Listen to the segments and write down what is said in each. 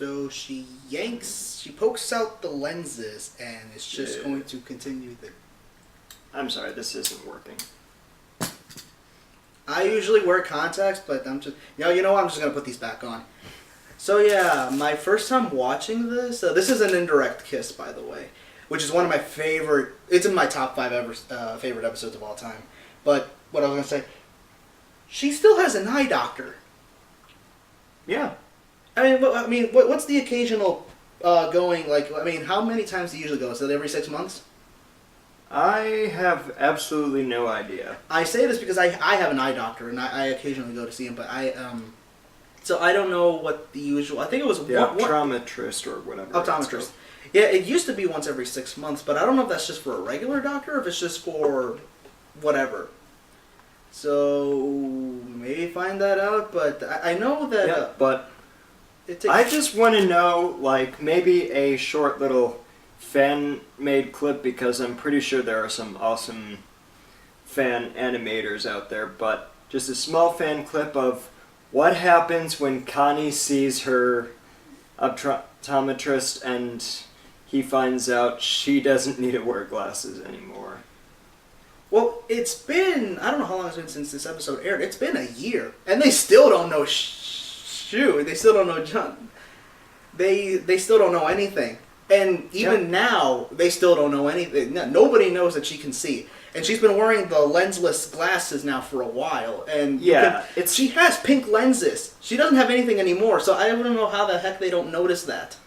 So she pokes out the lenses, and it's just going to continue the... I'm sorry, this isn't working. I usually wear contacts, but I'm just... You know what? I'm just going to put these back on. So yeah, my first time watching this... this is an Indirect kiss, by the way. Which is one of my favorite... It's in my top 5 favorite episodes of all time. But what I was going to say... She still has an eye doctor. Yeah. I mean, what's the occasional going, like, I mean, how many times do you usually go? Is it every 6 months? I have absolutely no idea. I say this because I have an eye doctor, and I occasionally go to see him, but so I don't know what the usual, I think it was... The optometrist or whatever. Optometrist. Yeah, it used to be once every 6 months, but I don't know if that's just for a regular doctor or if it's just for whatever. So, maybe find that out, but I know that... Yeah, but... I just want to know, like, maybe a short little fan-made clip, because I'm pretty sure there are some awesome fan animators out there, but just a small fan clip of what happens when Connie sees her optometrist and he finds out she doesn't need to wear glasses anymore. Well, it's been... I don't know how long it's been since this episode aired. It's been a year, and they still don't know they still don't know John. They still don't know anything. And even now, they still don't know anything. Nobody knows that she can see. And she's been wearing the lensless glasses now for a while. And she has pink lenses. She doesn't have anything anymore, so I don't know how the heck they don't notice that.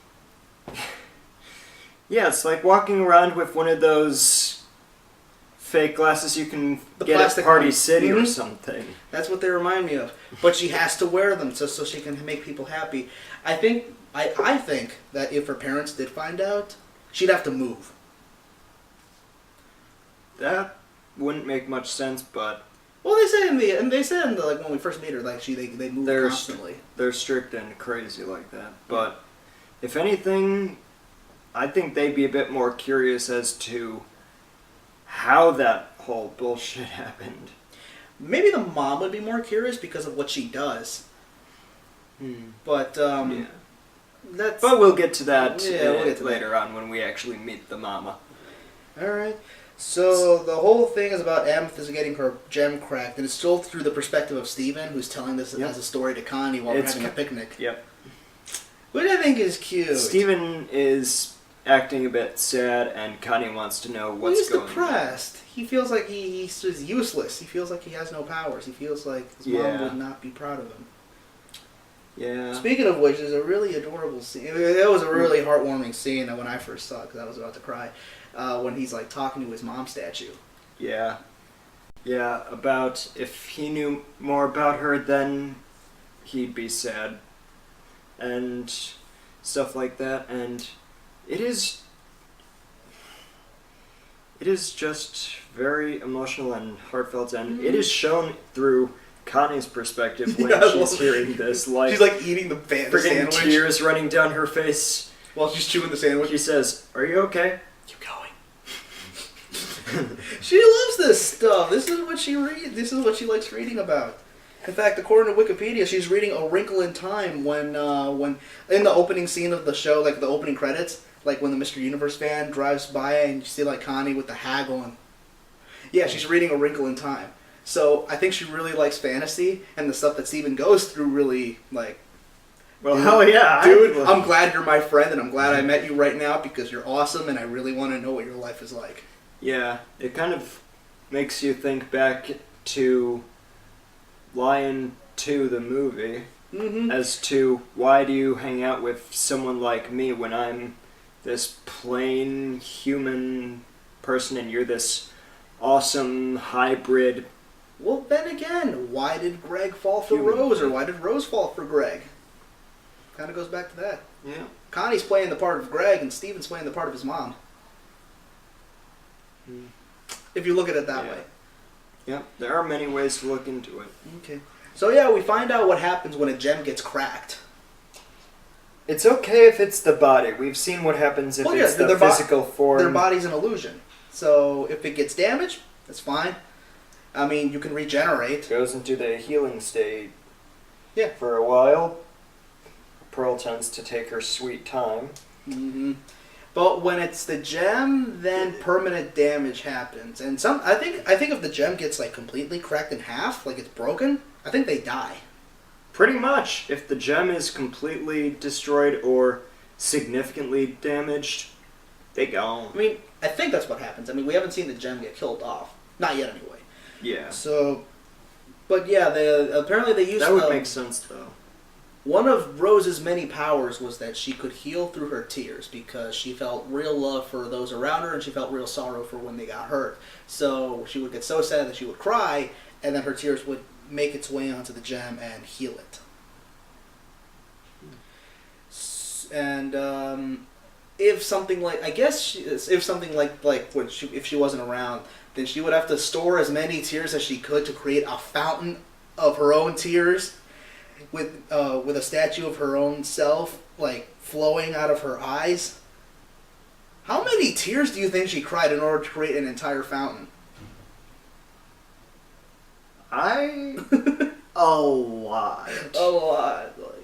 Yeah, it's like walking around with one of those fake glasses you can get at Party City or something. That's what they remind me of. But she has to wear them so she can make people happy. I think that if her parents did find out, she'd have to move. That wouldn't make much sense, but... Well, they say in the like when we first meet her, like they move constantly. They're strict and crazy like that. But if anything, I think they'd be a bit more curious as to how that whole bullshit happened. Maybe the mom would be more curious because of what she does. But but we'll get to that later on when we actually meet the mama. Alright. So the whole thing is about Amethyst getting her gem cracked, and it's told through the perspective of Steven, who's telling this as a story to Connie while they're having a picnic. Yep. Which I think is cute. Steven is acting a bit sad, and Connie wants to know what's going on. He's depressed. He feels like he's useless. He feels like he has no powers. He feels like his mom would not be proud of him. Yeah. Speaking of which, there's a really adorable scene. It was a really heartwarming scene when I first saw it, because I was about to cry, when he's like talking to his mom statue. Yeah. Yeah, about if he knew more about her, then he'd be sad. And stuff like that, and it is just very emotional and heartfelt, and it is shown through Connie's perspective when she's hearing this. Like, she's like eating the sandwich. Tears running down her face while she's chewing the sandwich. She says, "Are you okay?" Keep going. She loves this stuff. This is what she reads. This is what she likes reading about. In fact, according to Wikipedia, she's reading A Wrinkle in Time when in the opening scene of the show, like the opening credits, like when the Mr. Universe van drives by and you see like Connie with the haggle and... Yeah, she's reading A Wrinkle in Time. So I think she really likes fantasy, and the stuff that Steven goes through really, like... Well, hell yeah. Dude, I'm glad you're my friend, and I'm glad I met you right now because you're awesome, and I really want to know what your life is like. Yeah, it kind of makes you think back to Lion 2, the movie, as to why do you hang out with someone like me when I'm this plain human person and you're this awesome hybrid. Well, then again, why did Greg fall for Rose, or why did Rose fall for Greg? Kind of goes back to that. Yeah. Connie's playing the part of Greg, and Steven's playing the part of his mom. If you look at it that way. Yeah, there are many ways to look into it. Okay. So yeah, we find out what happens when a gem gets cracked. It's okay if it's the body. We've seen what happens if it's the physical form. Their body's an illusion. So if it gets damaged, that's fine. I mean, you can regenerate. Goes into the healing state. Yeah. For a while. Pearl tends to take her sweet time. Mm-hmm. But when it's the gem, then permanent damage happens. And I think if the gem gets like completely cracked in half, like it's broken, I think they die. Pretty much. If the gem is completely destroyed or significantly damaged, they gone. I mean, I think that's what happens. I mean, we haven't seen the gem get killed off. Not yet, anyway. Yeah. So, but yeah, apparently they used... That would make sense, though. One of Rose's many powers was that she could heal through her tears because she felt real love for those around her and she felt real sorrow for when they got hurt. So she would get so sad that she would cry, and then her tears would make its way onto the gem and heal it. And if something like, I guess, if something like when if she wasn't around, then she would have to store as many tears as she could to create a fountain of her own tears, with a statue of her own self like flowing out of her eyes. How many tears do you think she cried in order to create an entire fountain? A lot. A lot. Like,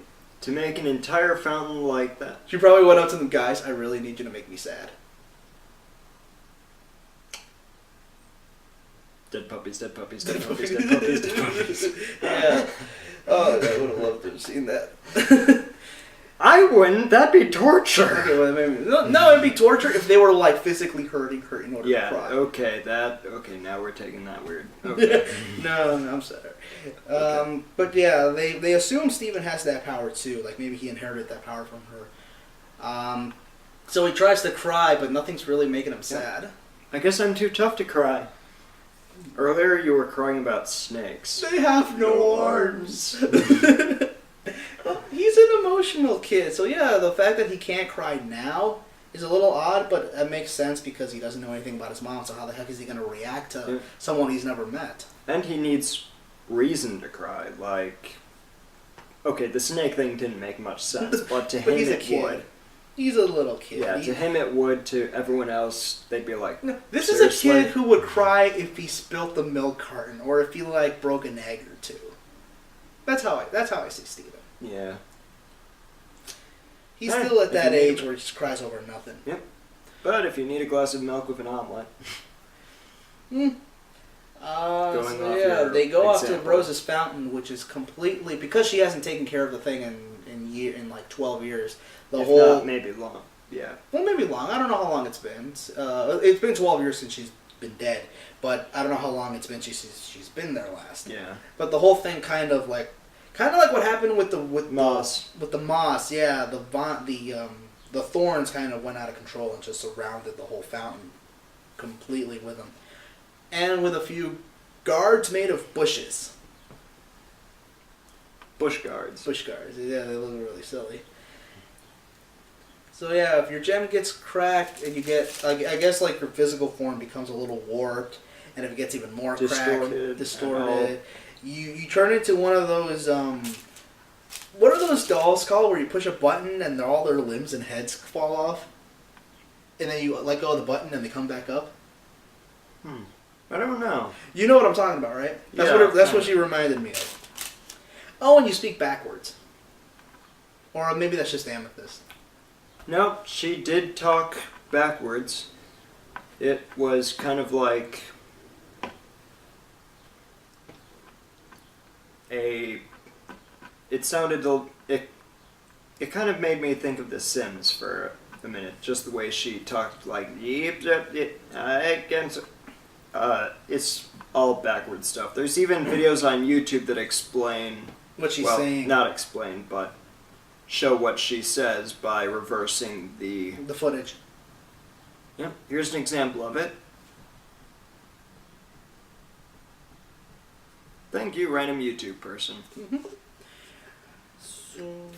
To make an entire fountain like that. she probably went up to them, guys, I really need you to make me sad. Dead puppies, dead puppies, dead puppies, dead puppies, dead puppies. Yeah. Oh, I would have loved to have seen that. I wouldn't. That'd be torture. Okay, well, maybe, no, it'd be torture if they were like physically hurting her in order to cry. Okay, now we're taking that weird. Okay. No, I'm sorry. But yeah, they assume Steven has that power too. Like maybe he inherited that power from her. So he tries to cry, but nothing's really making him sad. I guess I'm too tough to cry. Earlier you were crying about snakes. They have no arms. Well, he's an emotional kid, so yeah, the fact that he can't cry now is a little odd, but it makes sense because he doesn't know anything about his mom, so how the heck is he going to react to someone he's never met? And he needs reason to cry, like... Okay, the snake thing didn't make much sense, but to him he's a it kid. would. He's a little kid. Yeah, to him it would, to everyone else, they'd be like, no, this seriously? is a kid who would cry if he spilt the milk carton, or if he, like, broke an egg or two. That's how I see Steven. Yeah. He's still at that age where he just cries over nothing. Yep. But if you need a glass of milk with an omelet... They go off to Rose's fountain, which is completely... Because she hasn't taken care of the thing in like 12 years. Not, maybe long. Yeah. Well, maybe long. I don't know how long it's been. It's been 12 years since she's been dead. But I don't know how long it's been she's been there last. Yeah. But the whole thing kind of like what happened with moss. With the moss, yeah. The thorns kind of went out of control and just surrounded the whole fountain completely with them. And with a few guards made of bushes. Bush guards. Bush guards. Yeah, they look really silly. So yeah, if your gem gets cracked and you get, I guess like your physical form becomes a little warped, and if it gets even more distorted, you turn into one of those, what are those dolls called where you push a button and all their limbs and heads fall off? And then you let go of the button and they come back up? I don't know. You know what I'm talking about, right? That's what she reminded me of. Oh, and you speak backwards. Or maybe that's just Amethyst. No, she did talk backwards. It was kind of like it sounded, it kind of made me think of The Sims for a minute, just the way she talked, like, it's all backward stuff. There's even videos on YouTube that explain what she's saying. Not explain, but show what she says by reversing the footage. Yep, here's an example of it. Thank you, random YouTube person. So,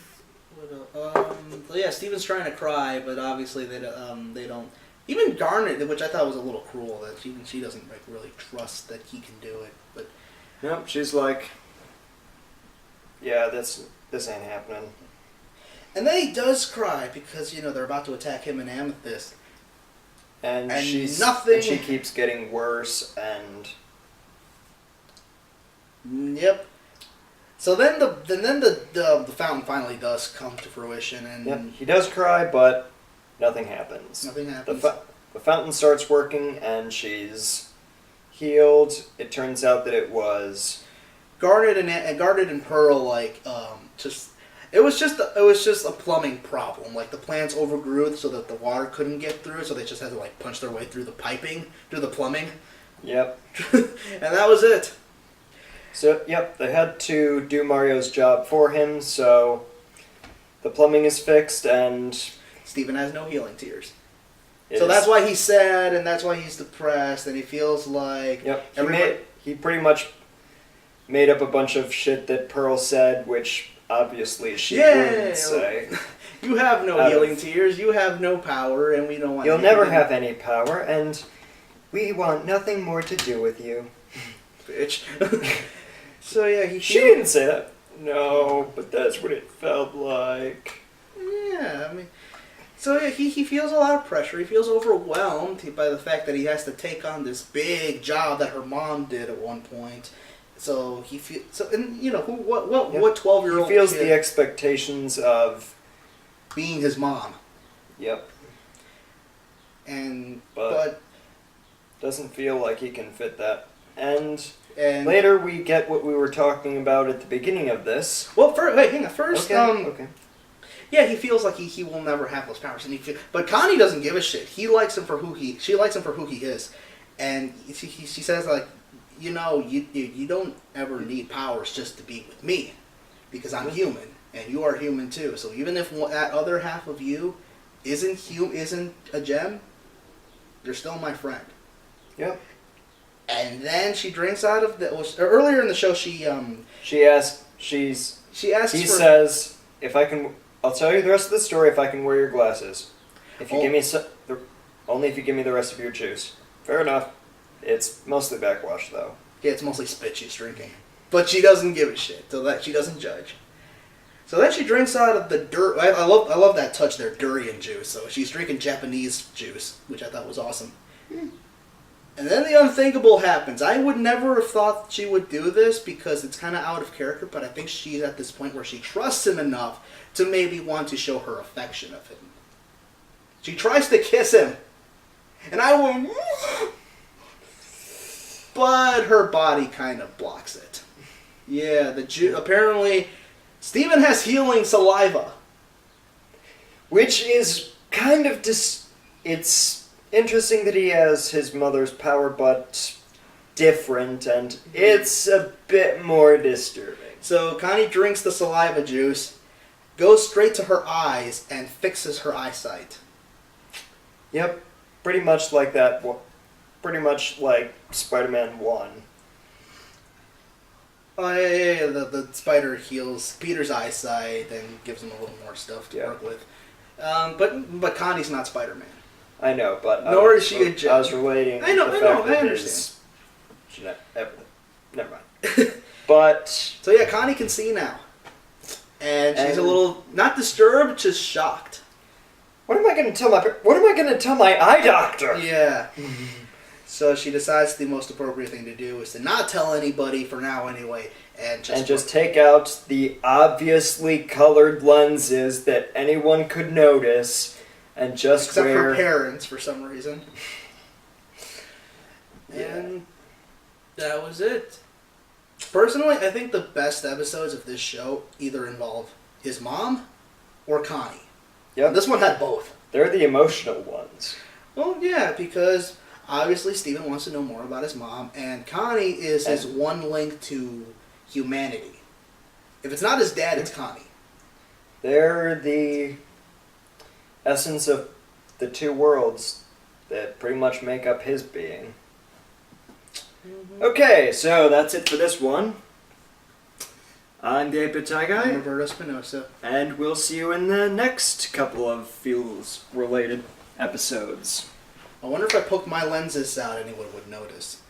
what else? Yeah, Steven's trying to cry, but obviously they don't. Even Garnet, which I thought was a little cruel, that she doesn't like really trust that he can do it. But yep, she's like, yeah, this ain't happening. And then he does cry because they're about to attack him and Amethyst, and she's nothing. And she keeps getting worse, and yep. So then the fountain finally does come to fruition, and Yep, he does cry, but nothing happens. nothing happens. The fountain starts working, and she's healed. It turns out that it was Garnet and Pearl it was just a plumbing problem. Like the plants overgrew so that the water couldn't get through, so they just had to like punch their way through the piping, through the plumbing. Yep. And that was it. So, yep, they had to do Mario's job for him, so the plumbing is fixed, and Steven has no healing tears. So that's why he's sad, and that's why he's depressed, and he feels like... Yep, he pretty much made up a bunch of shit that Pearl said, which obviously she wouldn't say. You have no healing tears, you have no power, and we don't want... You'll never have any power, and we want nothing more to do with you. Bitch. So yeah, She didn't say that. No, but that's what it felt like. Yeah, I mean... So yeah, he feels a lot of pressure. He feels overwhelmed by the fact that he has to take on this big job that her mom did at one point. So he feels... and you know, what 12-year-old He feels kid the expectations of... being his mom. Yep. But doesn't feel like he can fit that. And later we get what we were talking about at the beginning of this. Well, hang on. First, okay. Yeah, he feels like he will never have those powers, and but Connie doesn't give a shit. She likes him for who he is, and she says like, you know, you don't ever need powers just to be with me, because I'm human and you are human too. So even if that other half of you isn't a gem, you're still my friend. Yep. And then she drinks out of earlier in the show he says, if I can, I'll tell you the rest of the story if I can wear your glasses. If you give me only if you give me the rest of your juice. Fair enough. It's mostly backwash though. Yeah, it's mostly spit she's drinking. But she doesn't give a shit, so that she doesn't judge. So then she drinks out of the dirt. I love that touch there, durian juice. So she's drinking Japanese juice, which I thought was awesome. And then the unthinkable happens. I would never have thought she would do this because it's kind of out of character, but I think she's at this point where she trusts him enough to maybe want to show her affection of him. She tries to kiss him. And I went... But her body kind of blocks it. Yeah, apparently Steven has healing saliva. Which is kind of it's interesting that he has his mother's power, but different, and it's a bit more disturbing. So Connie drinks the saliva juice, goes straight to her eyes, and fixes her eyesight. Yep, pretty much like that. Pretty much like Spider-Man 1. Oh, yeah. The spider heals Peter's eyesight and gives him a little more stuff to work with. But Connie's not Spider-Man. I know, but nor is she a gem. I was relating. I understand. Never mind. But so yeah, Connie can see now, and she's a little not disturbed, just shocked. What am I going to tell my eye doctor? Yeah. So she decides the most appropriate thing to do is to not tell anybody for now, anyway, and just take out the obviously colored lenses that anyone could notice. And just except her parents, for some reason. And that was it. Personally, I think the best episodes of this show either involve his mom or Connie. Yeah, this one had both. They're the emotional ones. Well, yeah, because obviously Steven wants to know more about his mom, and Connie is his one link to humanity. If it's not his dad, it's Connie. They're the essence of the two worlds that pretty much make up his being. Mm-hmm. Okay, so that's it for this one. I'm the 8-Bit Tie Guy. I'm Roberto Spinoza. And we'll see you in the next couple of Feels-related episodes. I wonder if I poked my lenses out, anyone would notice.